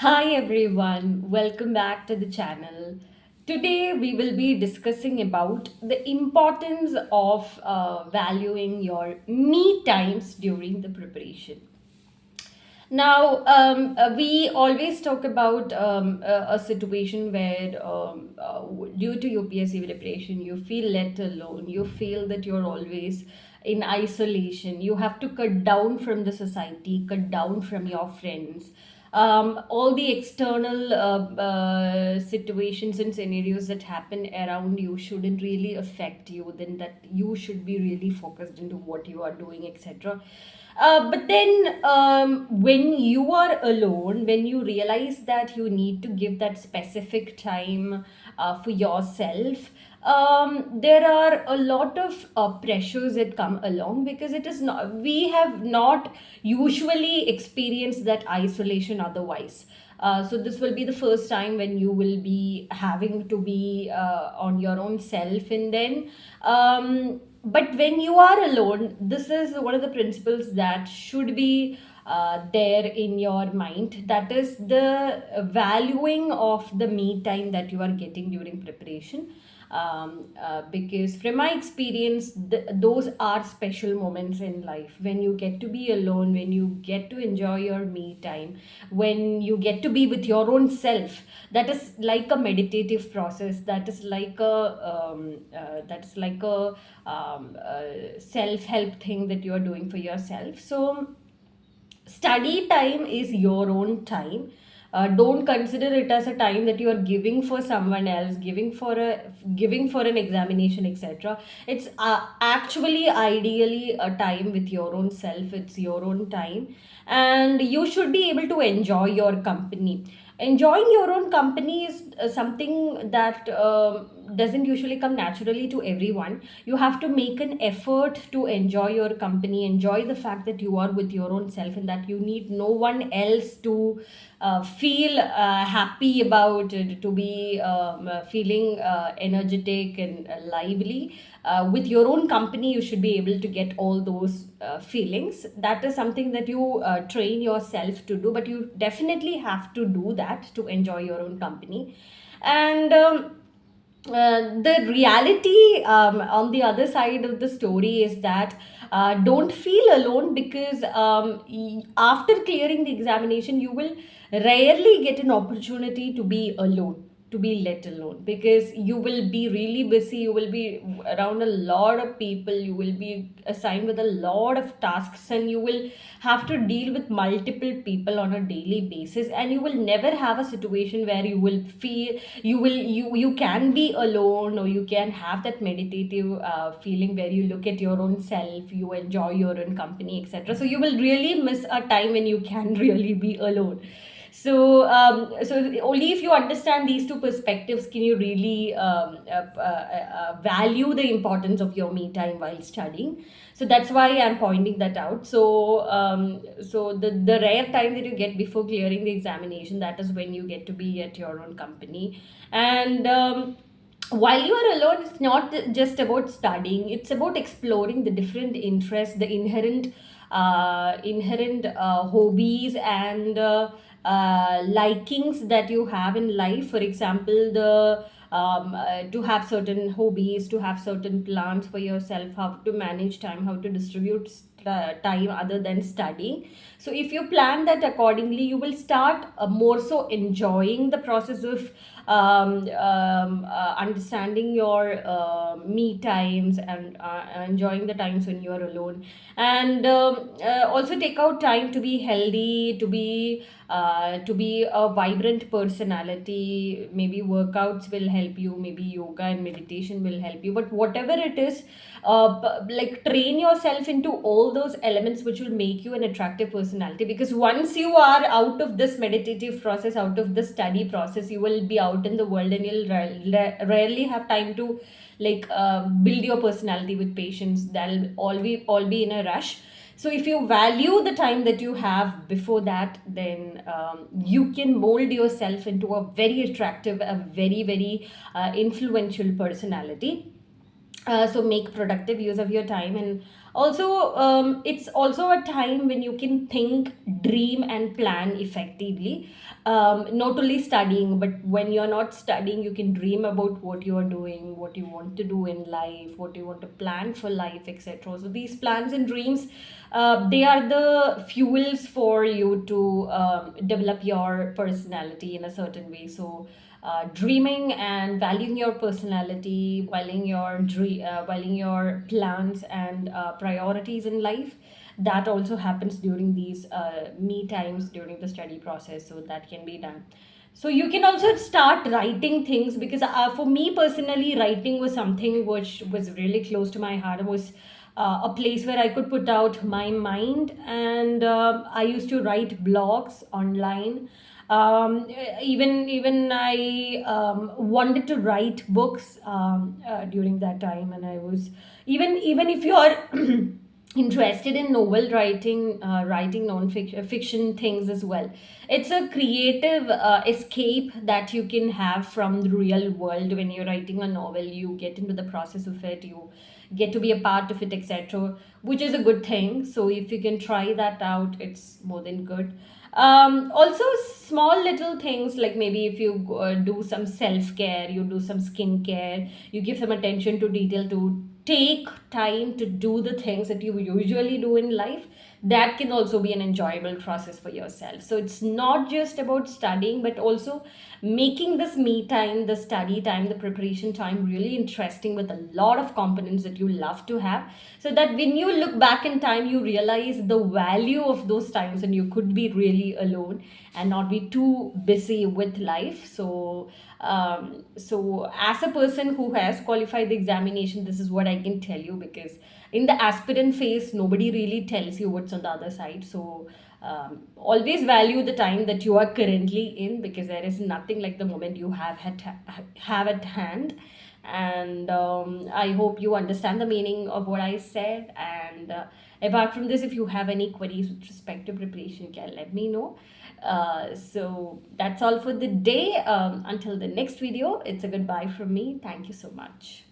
Hi everyone, welcome back to the channel. Today we will be discussing about the importance of valuing your me times during the preparation. Now, we always talk about a situation where, due to UPSC preparation, you feel let alone. You feel that you're always in isolation. You have to cut down from the society, cut down from your friends. All the external situations and scenarios that happen around you shouldn't really affect you. Then that you should be really focused into what you are doing, etc. But then, when you are alone, when you realize that you need to give that specific time for yourself, there are a lot of pressures that come along because it is not, we have not usually experienced that isolation otherwise. So this will be the first time when you will be having to be on your own self, and then but when you are alone, this is one of the principles that should be there in your mind. That is the valuing of the me time that you are getting during preparation. Because from my experience, those are special moments in life when you get to be alone, when you get to enjoy your me time, when you get to be with your own self. That is like a meditative process. That's like a self-help thing that you are doing for yourself. So study time is your own time. Don't consider it as a time that you are giving for someone else, giving for an examination, etc. It's actually ideally a time with your own self. It's your own time, and you should be able to enjoy your company. Enjoying your own company is something that doesn't usually come naturally to everyone. You have to make an effort to enjoy your company, enjoy the fact that you are with your own self, and that you need no one else to feel happy about it, to be feeling energetic and lively. With your own company, you should be able to get all those feelings. That is something that you train yourself to do, but you definitely have to do that to enjoy your own company. And the reality, on the other side of the story, is that don't feel alone, because after clearing the examination, you will rarely get an opportunity to be alone, to be let alone, because you will be really busy. You will be around a lot of people, you will be assigned with a lot of tasks, and you will have to deal with multiple people on a daily basis, and you will never have a situation where you will feel you can be alone, or you can have that meditative feeling where you look at your own self, you enjoy your own company, etc. So you will really miss a time when you can really be alone. So only if you understand these two perspectives can you really value the importance of your me time while studying. So that's why I'm pointing that out. So the rare time that you get before clearing the examination, that is when you get to be at your own company. And while you are alone, it's not just about studying, it's about exploring the different interests, the inherent hobbies and likings that you have in life. For example, the to have certain hobbies, to have certain plans for yourself, how to manage time, how to distribute time other than studying. So if you plan that accordingly, you will start more so enjoying the process of understanding your me times, and enjoying the times when you are alone. And also take out time to be healthy, to be a vibrant personality. Maybe workouts will help you, maybe yoga and meditation will help you, but whatever it is, like train yourself into all those elements which will make you an attractive personality. Because once you are out of this meditative process, out of the study process, you will be out in the world, and you'll rarely have time to like build your personality with patience. That'll all be in a rush. So if you value the time that you have before that, then you can mold yourself into a very attractive, a very influential personality. So make productive use of your time. And also, it's also a time when you can think, dream and plan effectively. not only studying, but when you're not studying, you can dream about what you are doing, what you want to do in life, what you want to plan for life, etc. So these plans and dreams, they are the fuels for you to develop your personality in a certain way. So dreaming and valuing your personality, valuing your plans and priorities in life, that also happens during these me times during the study process, so that can be done. So you can also start writing things, because for me personally, writing was something which was really close to my heart. It was a place where I could put out my mind, and I used to write blogs online. Even I wanted to write books during that time, and I was, even if you're interested in novel writing, writing non-fiction fiction things as well. It's a creative escape that you can have from the real world. When you're writing a novel, you get into the process of it, you get to be a part of it, etc., which is a good thing. So if you can try that out, it's more than good. Also, small little things, like maybe if you do some self-care, you do some skincare, you give some attention to detail, to take time to do the things that you usually do in life, that can also be an enjoyable process for yourself. So it's not just about studying, but also making this me time, the study time, the preparation time really interesting, with a lot of components that you love to have, so that when you look back in time, you realize the value of those times, and you could be really alone and not be too busy with life. So as a person who has qualified the examination, this is what I can tell you, because in the aspirant phase, nobody really tells you what's on the other side. So always value the time that you are currently in, because there is nothing like the moment you have at hand. And I hope you understand the meaning of what I said. And apart from this, if you have any queries with respect to preparation, you can let me know. So that's all for the day. Until the next video, it's a goodbye from me. Thank you so much.